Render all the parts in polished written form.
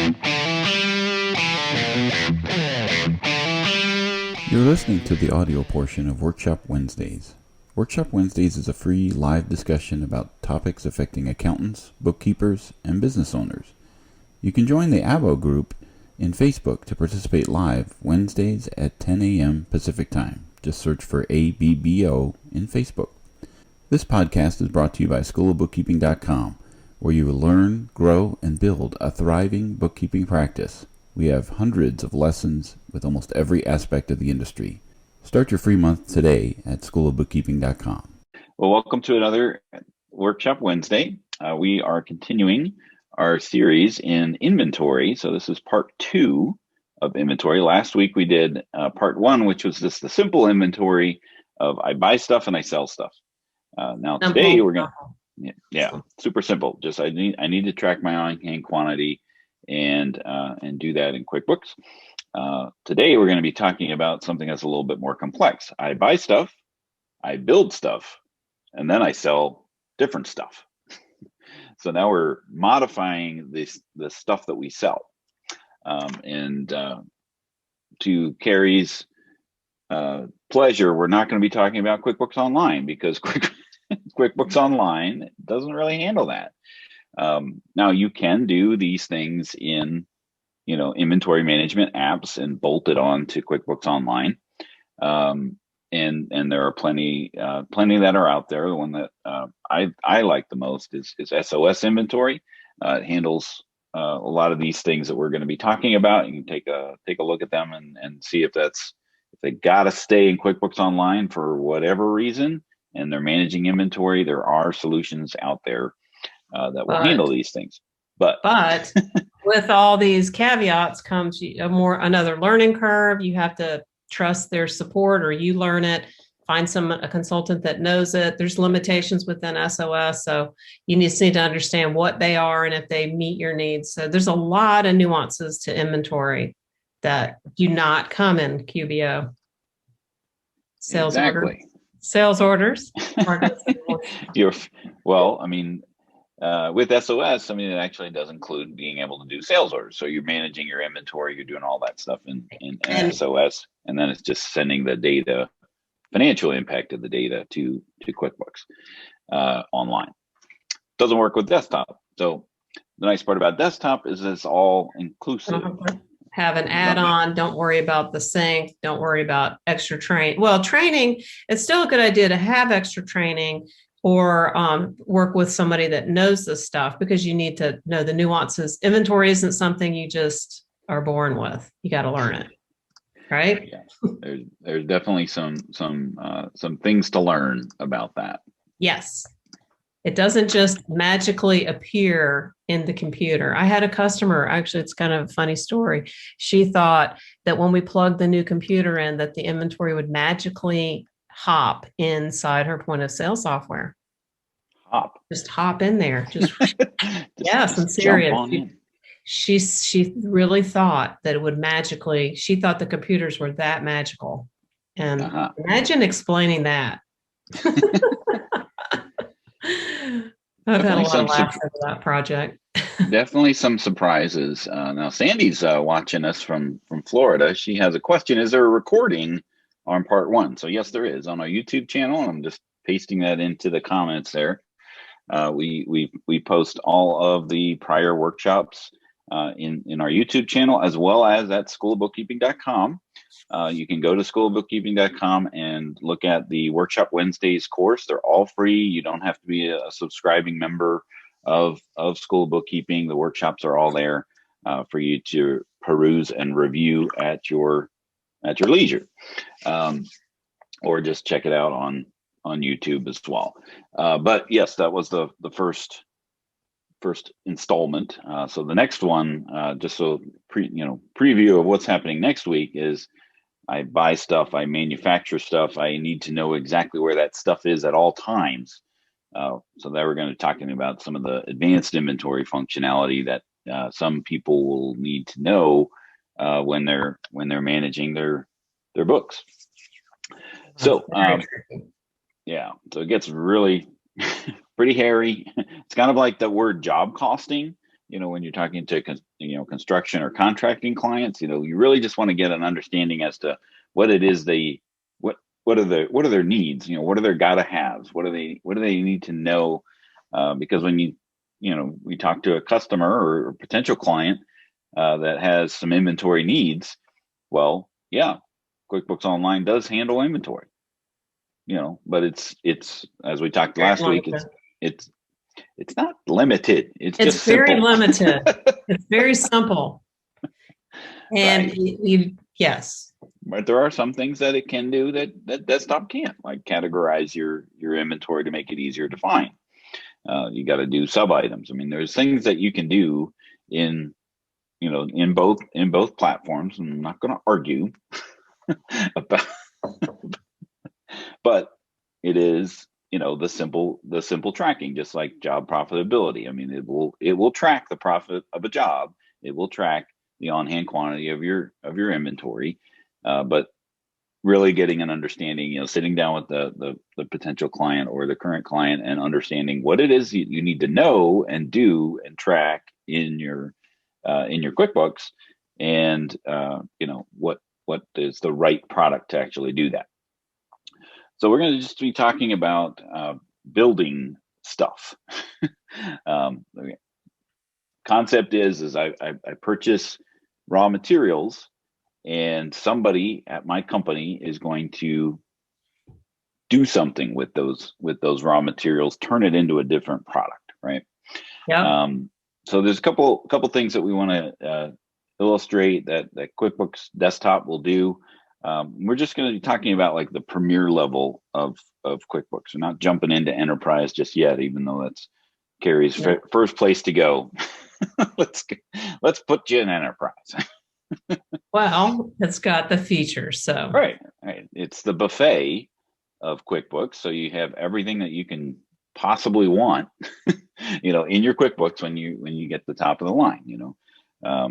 You're listening to the audio portion of Workshop Wednesdays. Workshop Wednesdays is a free live discussion about topics affecting accountants, bookkeepers, and business owners. You can join the ABO group in Facebook to participate live Wednesdays at 10 a.m. Pacific Time. Just search for ABBO in Facebook. This podcast is brought to you by Schoolofbookkeeping.com, where you will learn, grow, and build a thriving bookkeeping practice. We have hundreds of lessons with almost every aspect of the industry. Start your free month today at Schoolofbookkeeping.com. Well, welcome to another Workshop Wednesday. We are continuing our series in inventory. So this is part 2 of inventory. Last week we did part 1, which was just the simple inventory of I buy stuff and I sell stuff. Now today we're going to, super simple. Just I need to track my on-hand quantity and do that in QuickBooks. Today we're going to be talking about something that's a little bit more complex. I buy stuff, I build stuff, and then I sell different stuff. So now we're modifying the stuff that we sell. To Carrie's pleasure, we're not going to be talking about QuickBooks Online because QuickBooks Online doesn't really handle that. Now you can do these things in, inventory management apps and bolt it on to QuickBooks Online. And there are plenty that are out there. The one that I like the most is SOS Inventory. It handles a lot of these things that we're going to be talking about. You can take a look at them and see if they got to stay in QuickBooks Online for whatever reason, and they're managing inventory. There are solutions out there that will handle these things. But with all these caveats comes another learning curve. You have to trust their support, or you learn it, find a consultant that knows it. There's limitations within SOS. So you need to understand what they are and if they meet your needs. So there's a lot of nuances to inventory that do not come in QBO. Sales orders. With SOS, it actually does include being able to do sales orders. So you're managing your inventory, you're doing all that stuff in SOS, and then it's just sending the data, financial impact of the data to QuickBooks Online. Doesn't work with desktop. So the nice part about desktop is it's all inclusive. Have an add-on. Don't worry about the sync. Don't worry about extra training. Well, training, it's still a good idea to have extra training or work with somebody that knows this stuff, because you need to know the nuances. Inventory isn't something you just are born with. You got to learn it, right? Yeah. There's definitely some things to learn about that. Yes. It doesn't just magically appear in the computer. I had a customer, actually, it's kind of a funny story. She thought that when we plugged the new computer in, that the inventory would magically hop inside her point of sale software. Just hop in there. Yes, I'm serious. She really thought that it would magically, she thought the computers were that magical. And imagine explaining that. I've had a lot of laughs over that project. Definitely some surprises. Now Sandy's watching us from Florida. She has a question. Is there a recording on part 1? So yes, there is on our YouTube channel. I'm just pasting that into the comments there. We post all of the prior workshops in our YouTube channel, as well as at Schoolofbookkeeping.com. You can go to Schoolofbookkeeping.com and look at the Workshop Wednesdays course. They're all free. You don't have to be a subscribing member of School of Bookkeeping. The workshops are all there for you to peruse and review at your leisure, or just check it out on YouTube as well. But yes, that was the first installment. So the next one, just so preview of what's happening next week, is I buy stuff, I manufacture stuff. I need to know exactly where that stuff is at all times. So that we're going to be talking about some of the advanced inventory functionality that some people will need to know when they're managing their books. So so it gets really pretty hairy. It's kind of like the word job costing. when you're talking to construction or contracting clients, you really just want to get an understanding as to what it is what are their needs, what are their gotta haves, what do they need to know, because when we talk to a customer or potential client that has some inventory needs, well, yeah, QuickBooks Online does handle inventory, but it's as we talked last week, it's not limited. It's just very simple. limited. It's very simple. And right. Yes. But there are some things that it can do that desktop can't, like categorize your inventory to make it easier to find. You got to do sub items. I mean, there's things that you can do in both platforms. I'm not going to argue about, but it is the simple tracking, just like job profitability. I mean, it will track the profit of a job. It will track the on-hand quantity of your inventory, but really getting an understanding, sitting down with the potential client or the current client and understanding what it is you need to know and do and track in your QuickBooks, and what is the right product to actually do that. So we're going to just be talking about building stuff. The concept is I purchase raw materials, and somebody at my company is going to do something with those raw materials, turn it into a different product, right? Yeah. So there's a couple things that we want to illustrate that QuickBooks Desktop will do. We're just going to be talking about like the premier level of QuickBooks. We're not jumping into enterprise just yet, even though that's Carrie's first place to go. Let's put you in enterprise. Well, it's got the features, so right. It's the buffet of QuickBooks, so you have everything that you can possibly want, in your QuickBooks when you get the top of the line. A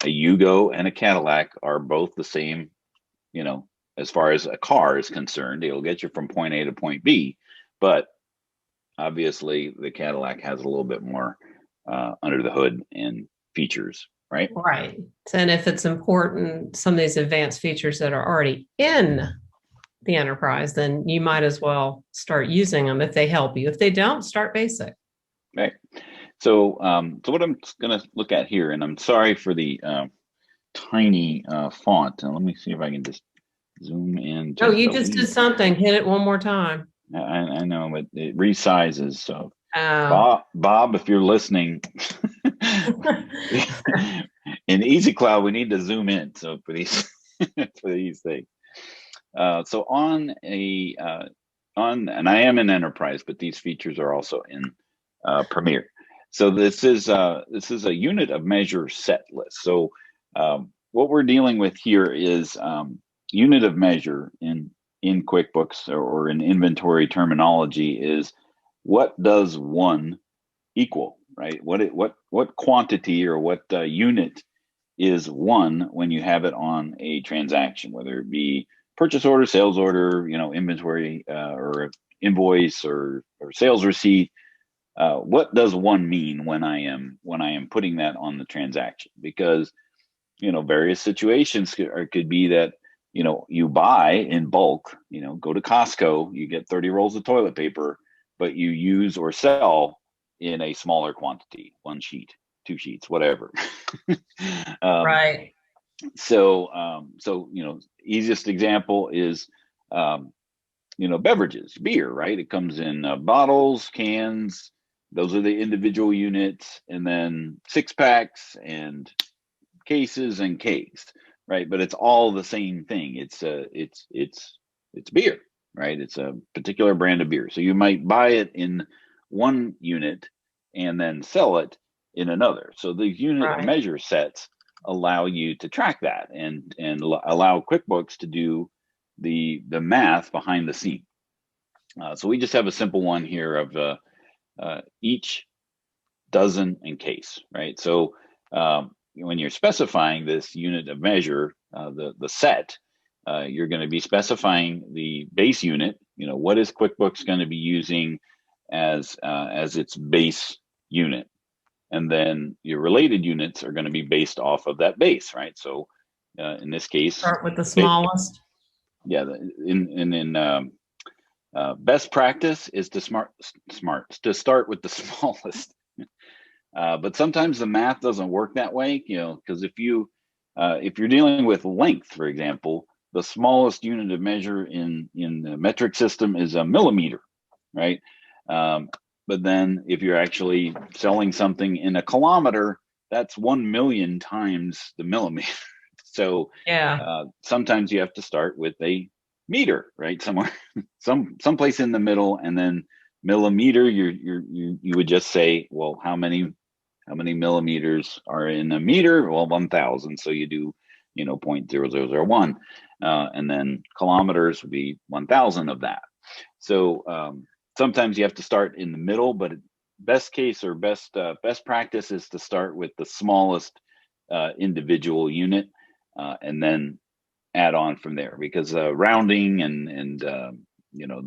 Yugo and a Cadillac are both the same. As far as a car is concerned, it'll get you from point A to point B, but obviously the Cadillac has a little bit more under the hood and features, right? Right. And if it's important, some of these advanced features that are already in the enterprise, then you might as well start using them if they help you. If they don't, start basic. Right. So what I'm going to look at here, and I'm sorry for the tiny font. Let me see if I can just zoom in. You just did something. Hit it one more time. I know, but it resizes. So Bob, if you're listening, in Easy Cloud, we need to zoom in. So for these things. So and I am in Enterprise, but these features are also in Premier. So this is a unit of measure set list. So what we're dealing with here is unit of measure in QuickBooks or in inventory terminology is what does one equal, right? What quantity or what unit is one when you have it on a transaction, whether it be purchase order, sales order, inventory or invoice or sales receipt. What does one mean when I am putting that on the transaction? Because various situations could be that you buy in bulk, go to Costco, you get 30 rolls of toilet paper, but you use or sell in a smaller quantity, 1 sheet, 2 sheets, whatever. Right. So easiest example is beverages, beer, right? It comes in bottles, cans. Those are the individual units, and then 6-packs and cases and kegs, right? But it's all the same thing. It's beer, right? It's a particular brand of beer. So you might buy it in one unit and then sell it in another. So the unit measure sets allow you to track that and allow QuickBooks to do the math behind the scene. So we just have a simple one here of each, dozen, and case, right? So when you're specifying this unit of measure, the set, you're going to be specifying the base unit. What is QuickBooks going to be using as its base unit? and then your related units are going to be based off of that base, right? So in this case, Start with the smallest. Yeah, best practice is to start with the smallest. But sometimes the math doesn't work that way, because if you're dealing with length, for example, the smallest unit of measure in the metric system is a millimeter, right? But then if you're actually selling something in a kilometer, that's 1 million times the millimeter. So Yeah. sometimes you have to start with a meter, right? Somewhere, someplace in the middle, and then millimeter. You would just say, well, how many millimeters are in a meter? Well, 1,000. So you do, 0.0001, and then kilometers would be 1,000 of that. So sometimes you have to start in the middle, but best case or best practice is to start with the smallest individual unit, and then add on from there, because rounding and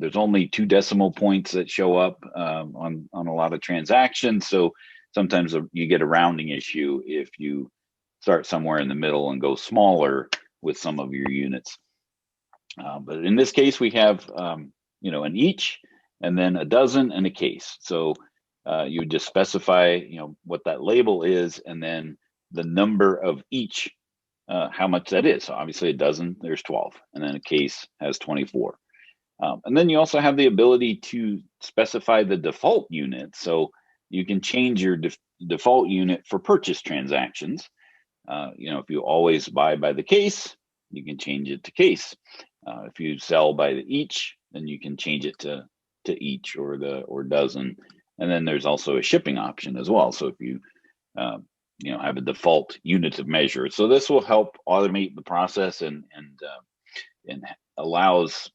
there's only 2 decimal points that show up on a lot of transactions. So sometimes you get a rounding issue if you start somewhere in the middle and go smaller with some of your units. But in this case, we have an each, and then a dozen, and a case. So you would just specify what that label is, and then the number of each, how much that is. So obviously a dozen, there's 12, and then a case has 24. And then you also have the ability to specify the default unit. So you can change your default unit for purchase transactions. If you always buy by the case, you can change it to case. If you sell by the each, then you can change it to each or dozen. And then there's also a shipping option as well. So if you have a default unit of measure, so this will help automate the process and allows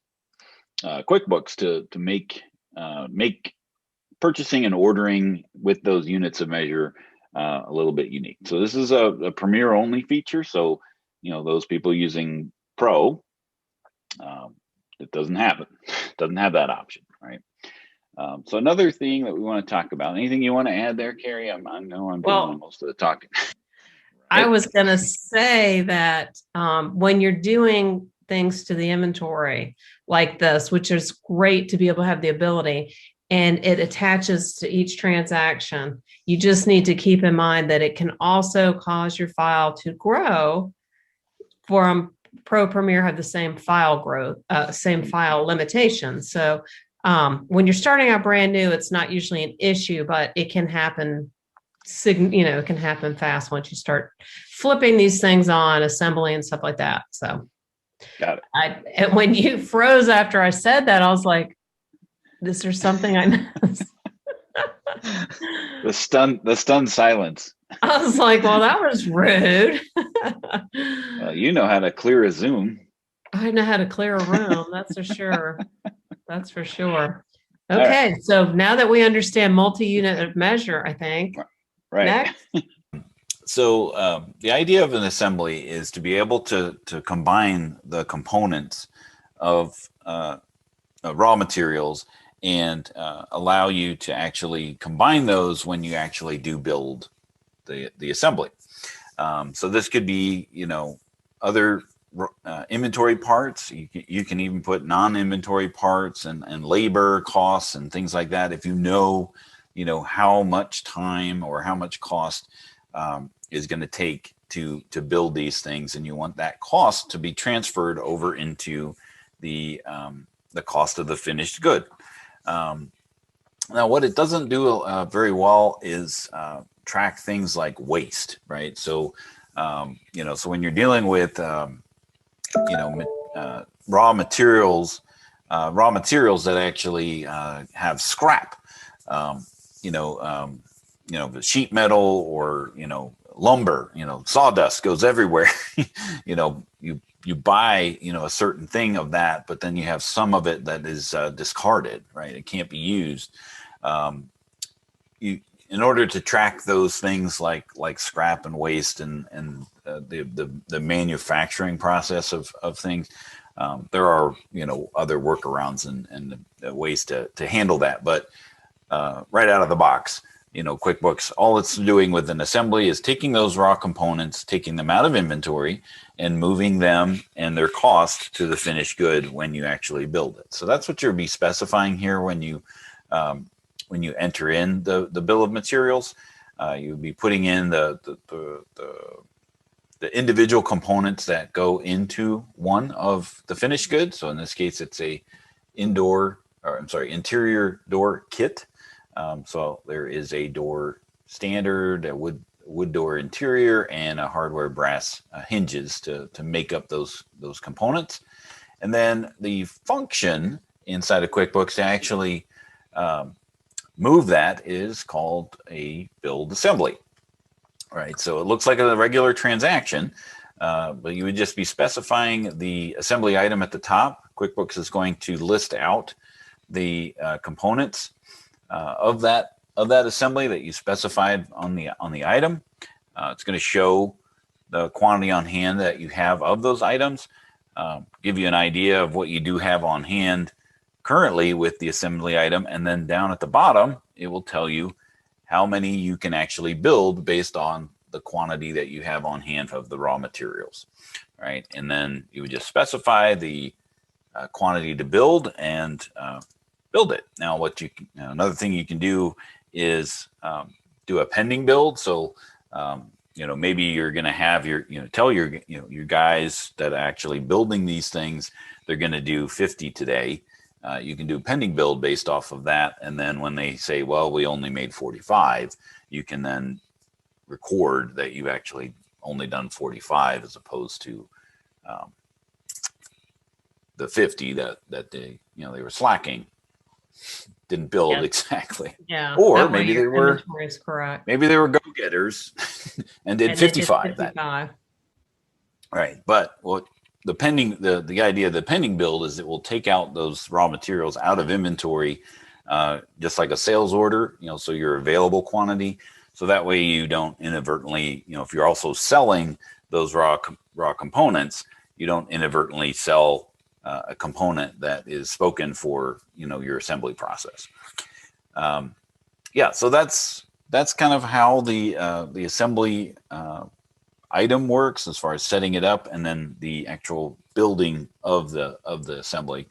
QuickBooks to make purchasing and ordering with those units of measure a little bit unique. So this is a Premier only feature. So those people using Pro, it doesn't have it. Doesn't have that option, right? So another thing that we want to talk about. Anything you want to add there, Carrie? I know I'm doing most of the talking. I was going to say that when you're doing things to the inventory like this, which is great to be able to have the ability, and it attaches to each transaction, you just need to keep in mind that it can also cause your file to grow. For Pro Premier have the same file growth, same file limitation. So when you're starting out brand new, it's not usually an issue, but it can happen. It can happen fast once you start flipping these things on, assembly and stuff like that. So, got it. And when you froze after I said that, I was like, "Is there something I missed?" The stunned silence. I was like, "Well, that was rude." You know how to clear a Zoom. I know how to clear a room. That's for sure. That's for sure. Okay, right. So now that we understand multi-unit of measure, I think. Right. Next. So the idea of an assembly is to be able to combine the components of raw materials and allow you to actually combine those when you actually do build the assembly. So this could be, other inventory parts. You can even put non-inventory parts and labor costs and things like that. If you know how much time or how much cost is going to take to build these things, and you want that cost to be transferred over into the cost of the finished good. Now, what it doesn't do very well is track things like waste, right? So, so when you're dealing with raw materials that actually have scrap, the sheet metal or lumber, sawdust goes everywhere. You buy a certain thing of that, but then you have some of it that is discarded, right? It can't be used. In order to track those things like scrap and waste and the manufacturing process of things, there are other workarounds and ways to handle that. But right out of the box, QuickBooks, all it's doing with an assembly is taking those raw components, taking them out of inventory, and moving them and their cost to the finished good when you actually build it. So that's what you'll be specifying here when you enter in the bill of materials. You'll be putting in the individual components that go into one of the finished goods. So in this case, it's a interior door kit. So there is a door standard, a wood door interior, and a hardware brass hinges to make up those components. And then the function inside of QuickBooks to actually move that is called a build assembly. Right, so it looks like a regular transaction, but you would just be specifying the assembly item at the top. QuickBooks is going to list out the components of that assembly that you specified on the item. It's going to show the quantity on hand that you have of those items, give you an idea of what you do have on hand currently with the assembly item, and then down at the bottom, it will tell you how many you can actually build based on the quantity that you have on hand of the raw materials, right? And then you would just specify the quantity to build and build it. Now, another thing you can do is do a pending build. So, maybe you're going to have tell your guys that are actually building these things, they're going to do 50 today. You can do a pending build based off of that. And then when they say, well, we only made 45, you can then record that you've actually only done 45 as opposed to the 50 that they were slacking, didn't build exactly. Yeah. Or maybe they were correct. Maybe they were go-getters and did 55 that. Right. But what the idea of the pending build is it will take out those raw materials out of inventory, just like a sales order, so your available quantity. So that way you don't inadvertently, if you're also selling those raw components, you don't inadvertently sell a component that is spoken for, your assembly process. So that's kind of how the assembly item works as far as setting it up, and then the actual building of the assembly.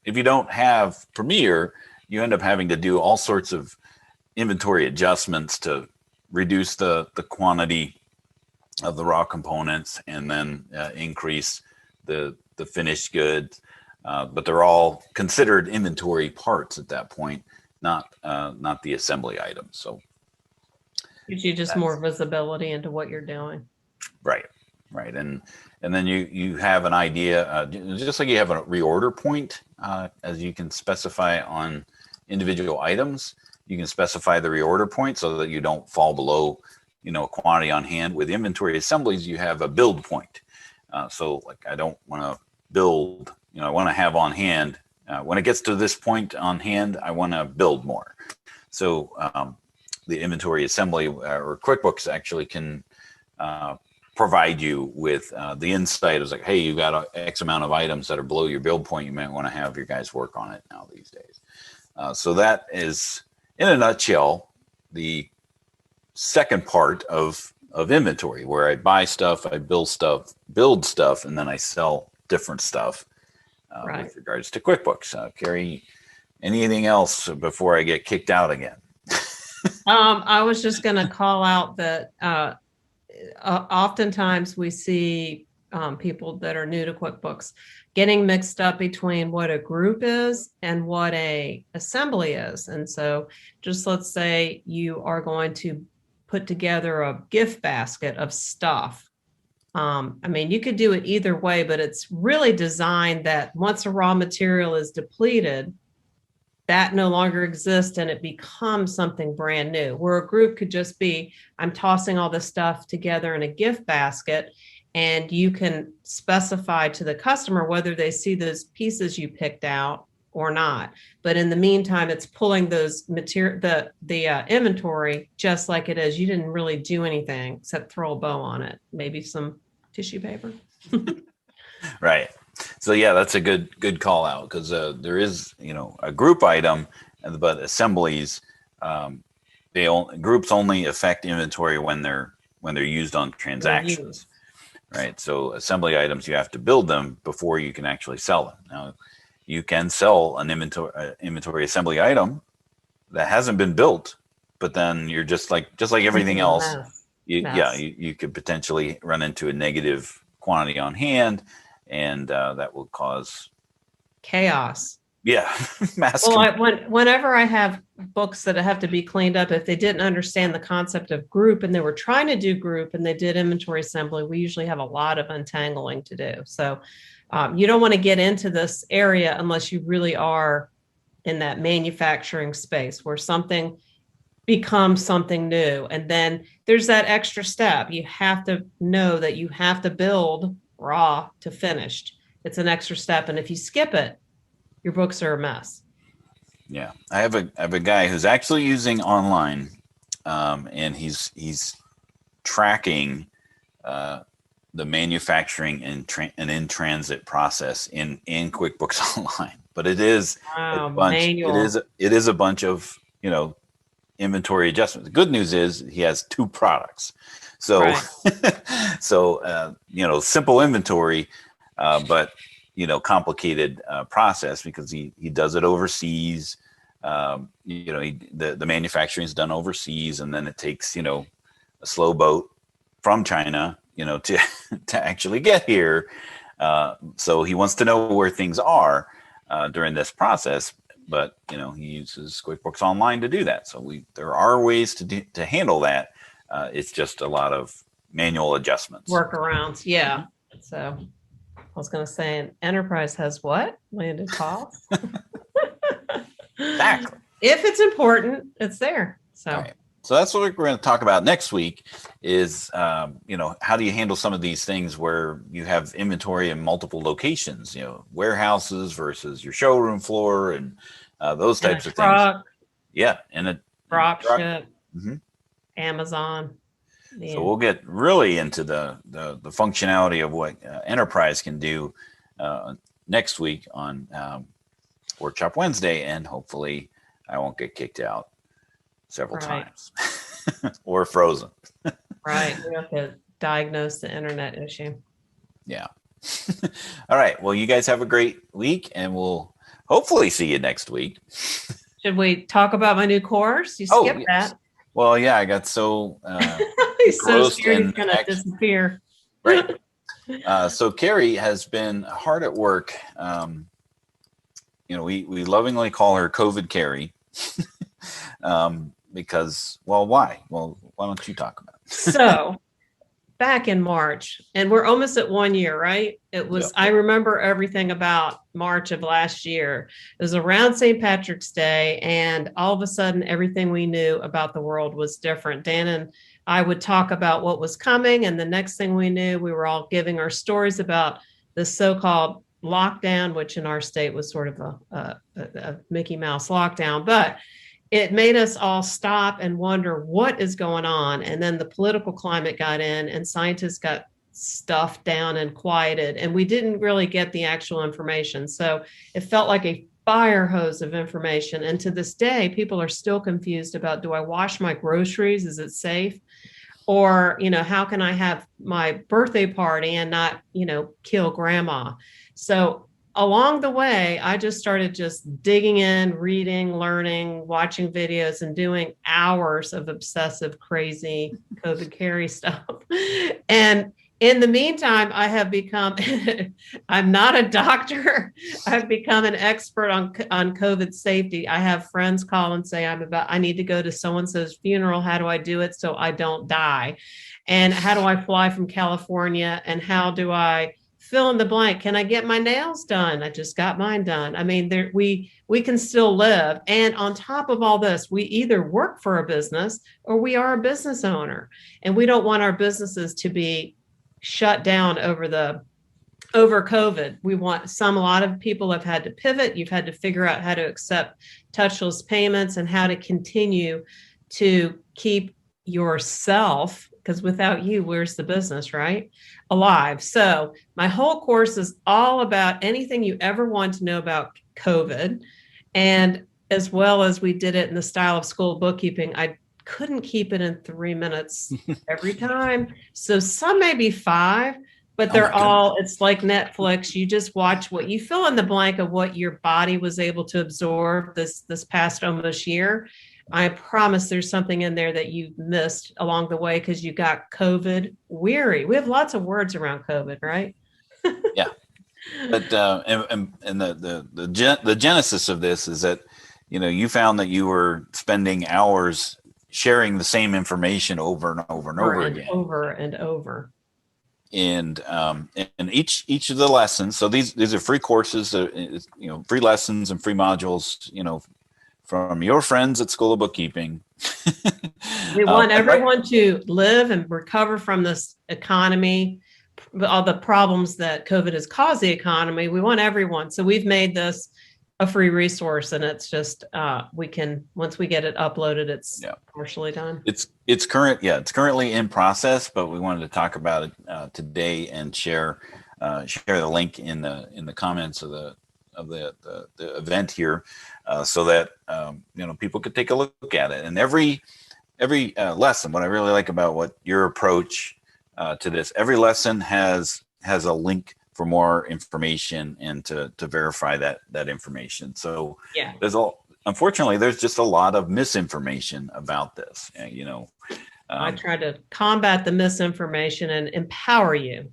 If you don't have Premiere, you end up having to do all sorts of inventory adjustments to reduce the quantity of the raw components, and then increase the finished goods. But they're all considered inventory parts at that point, not the assembly items. So gives you just more visibility into what you're doing. Right. And then you have an idea, just like you have a reorder point, as you can specify on individual items, you can specify the reorder point so that you don't fall below, quantity on hand. With inventory assemblies, you have a build point. So like I don't want to build, I want to have on hand, when it gets to this point on hand, I want to build more. So the inventory assembly or QuickBooks actually can provide you with the insight. It's like, hey, you got X amount of items that are below your build point. You might want to have your guys work on it now these days. So that is, in a nutshell, the second part of inventory, where I buy stuff, I build stuff, and then I sell different stuff with regards to QuickBooks. Carrie, anything else before I get kicked out again? I was just going to call out that oftentimes we see people that are new to QuickBooks getting mixed up between what a group is and what a assembly is. And so just let's say you are going to put together a gift basket of stuff. You could do it either way, but it's really designed that once a raw material is depleted, that no longer exists and it becomes something brand new. Where a group could just be, I'm tossing all this stuff together in a gift basket, and you can specify to the customer whether they see those pieces you picked out or not. But in the meantime, it's pulling those the inventory just like it is. You didn't really do anything except throw a bow on it, maybe some tissue paper. Right. So yeah, that's a good call out, because there is a group item, but assemblies, groups only affect inventory when they're used on transactions, right? So assembly items, you have to build them before you can actually sell them. Now, you can sell an inventory assembly item that hasn't been built, but then you're just like everything else. You could potentially run into a negative quantity on hand, and that will cause chaos. Yeah, whenever I have books that have to be cleaned up, if they didn't understand the concept of group and they were trying to do group and they did inventory assembly, we usually have a lot of untangling to do. So you don't want to get into this area unless you really are in that manufacturing space where something becomes something new. And then there's that extra step. You have to know that you have to build raw to finished. It's an extra step. And if you skip it, your books are a mess. Yeah. I have a guy who's actually using online, and he's tracking the manufacturing and in transit process in QuickBooks Online. But it is a bunch. It is a bunch of inventory adjustments. The good news is he has 2 products, so right. So simple inventory, but complicated process because he does it overseas. The manufacturing is done overseas, and then it takes a slow boat from China to actually get here. So he wants to know where things are during this process, but he uses QuickBooks Online to do that. So there are ways to handle that. It's just a lot of manual adjustments, workarounds. Yeah. So I was going to say, an enterprise has what? Landed costs. Exactly. If it's important, it's there. So. Right. So that's what we're going to talk about next week is, how do you handle some of these things where you have inventory in multiple locations, warehouses versus your showroom floor and those types of things. Yeah. And a drop ship, Amazon. Yeah. So we'll get really into the functionality of what enterprise can do next week on Workshop Wednesday, and hopefully I won't get kicked out several times or frozen. Right. We have to diagnose the internet issue. Yeah. All right. Well, you guys have a great week, and we'll hopefully see you next week. Should we talk about my new course? You skipped that. Well, yeah, I got so he's so scared he's going to disappear. Right. So Carrie has been hard at work. We lovingly call her COVID Carrie. Because, why? Well, why don't you talk about it? So back in March, and we're almost at 1 year, right? It was, I remember everything about March of last year. It was around St. Patrick's Day, and all of a sudden, everything we knew about the world was different. Dan and I would talk about what was coming, and the next thing we knew, we were all giving our stories about the so-called lockdown, which in our state was sort of a Mickey Mouse lockdown, but it made us all stop and wonder what is going on. And then the political climate got in, and scientists got stuffed down and quieted, and we didn't really get the actual information. So it felt like a fire hose of information. And to this day, people are still confused about, do I wash my groceries? Is it safe? Or, how can I have my birthday party and not, kill grandma? So along the way, I just started digging in, reading, learning, watching videos, and doing hours of obsessive, crazy COVID Carrie stuff. And in the meantime, I have become, I'm not a doctor. I've become an expert on COVID safety. I have friends call and say, I need to go to so-and-so's funeral. How do I do it so I don't die? And how do I fly from California? And how do I fill in the blank? Can I get my nails done? I just got mine done. I mean, we can still live. And on top of all this, we either work for a business or we are a business owner. And we don't want our businesses to be shut down over COVID. A lot of people have had to pivot. You've had to figure out how to accept touchless payments and how to continue to keep yourself, because without you, where's the business, right? Alive. So my whole course is all about anything you ever want to know about COVID. And as well as we did it in the style of School of Bookkeeping, I couldn't keep it in 3 minutes every time. So some may be 5, but they're all, it's like Netflix. You just watch what you fill in the blank of what your body was able to absorb this past almost year. I promise there's something in there that you missed along the way because you got COVID weary. We have lots of words around COVID, right? Yeah. But and the genesis of this is that, you know, you found that you were spending hours sharing the same information over and over and over again. Over and over. And each of the lessons. So these are free courses, you know, free lessons and free modules, you know, from your friends at School of Bookkeeping. We want everyone to live and recover from this economy, all the problems that COVID has caused the economy. We want everyone. So we've made this a free resource, and it's just we can, once we get it uploaded, it's partially done. It's currently in process, but we wanted to talk about it today and share the link in the comments of the event here, so that you know, people could take a look at it. And every lesson, what I really like about what your approach to this, every lesson has a link for more information and to verify that information. So unfortunately, there's just a lot of misinformation about this. You know, I try to combat the misinformation and empower you.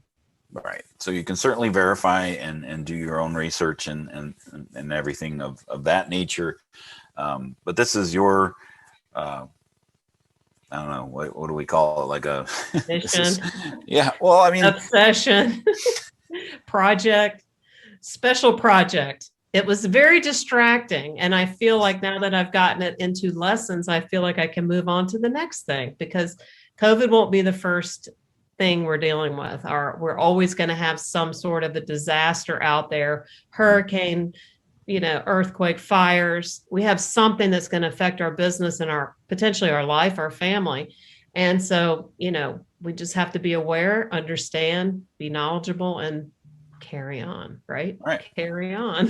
Right. So you can certainly verify and do your own research and everything of that nature. But this is your, I don't know, what do we call it? Like a mission. Well, I mean, obsession. Project, special project. It was very distracting. And I feel like now that I've gotten it into lessons, I feel like I can move on to the next thing, because COVID won't be the first thing we're dealing with. We're always going to have some sort of a disaster out there, hurricane, you know, earthquake, fires. We have something that's going to affect our business and potentially our life, our family. And so, you know, we just have to be aware, understand, be knowledgeable, and carry on, right? Carry on.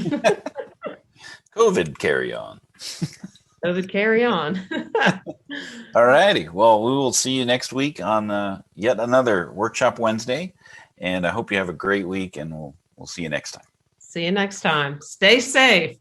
COVID carry on. COVID carry on. All righty. Well, we will see you next week on yet another Workshop Wednesday. And I hope you have a great week, and we'll see you next time. See you next time. Stay safe.